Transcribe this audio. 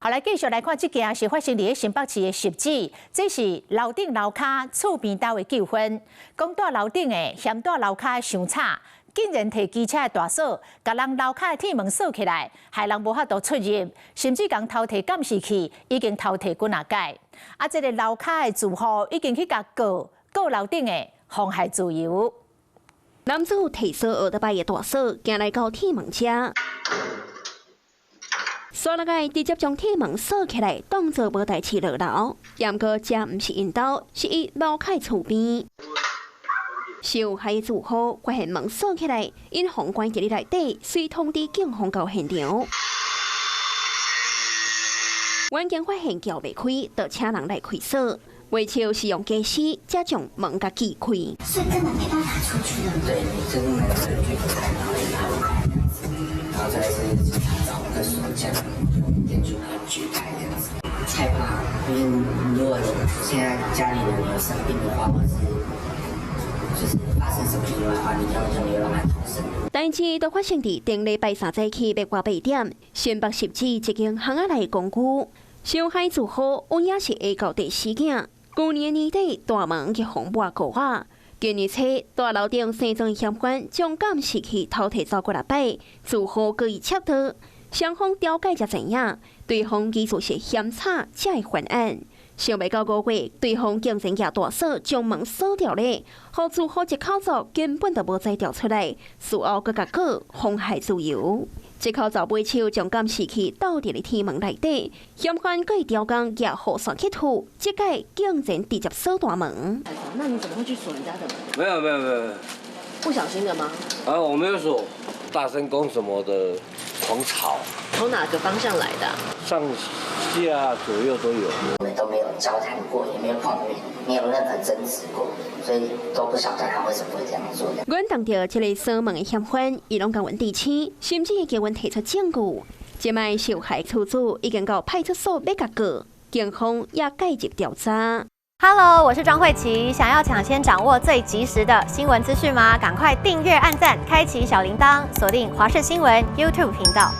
好，來繼續來看這件是發生在新北市的汐止，這是樓頂樓骹厝邊兜的糾紛。講住樓頂的嫌住樓骹傷吵，竟然摕機車的大鎖，把人樓骹的鐵門鎖起來，害人無法度出入，甚至共偷摕監視器，已經偷摕幾啊解。啊，這個樓骹的住戶已經去甲告樓頂的妨害自由。男子提鎖學得擺的大鎖，行來到鐵門遮。刷了個直接將鐵門鎖起來，當作無代誌落樓。不過這不是因兜，是伊樓骹厝邊。受害住戶發現門鎖起來，因防關入內底，遂通知警方到現場。員警發現撬袂開，就請人來開鎖。為求是用家私，才將門甲擊開。所以根本沒辦法出去的。對，你真的沒有出去開，然後再是警察找個鎖匠，店主來舉牌這樣子。害怕，因為如果現在家裡人有生病的話，或者是就是發生什麼意外的話，你根本就沒有辦法逃生。代志都發生在頂禮拜3早起8外8點，新北汐止一間巷仔內公寓，受害住戶阮也是下到第4件。去年年底，大門去紅抹過啊。今日初，大樓頂生存嫌犯將監視器偷摕走過來擺，住戶故意竊盜。雙方調解才知影，對方其實是嫌吵才會犯案。想袂到5月，對方竟然拿大鎖將門鎖掉咧，互住戶一口罩根本就無再調出來，事後閣甲告妨害自由。一口罩買手將監視器倒佇咧鐵門內底，嫌犯佫以吊鋼夾雨傘去吐，這屆竟然直接鎖大門。那你怎麼會去鎖人家的門？沒有，不小心的嗎？啊，我沒有鎖，大聲公什麼的，狂吵。從哪個方向來的？上下左右都有。我們都沒有交談過，也沒有碰面，沒有任何爭執過，所以都不曉得他為什麼會這樣做的。阮當着這個鎖門的嫌犯，伊攏甲阮提醒，甚至叫阮提出證據。即賣受害厝主已經到派出所要甲告，警方也介入調查。Hello， 我是莊慧琪，想要搶先掌握最及時的新聞資訊嗎？趕快訂閱、按讚、開啟小鈴鐺，鎖定華視新聞 YouTube 頻道。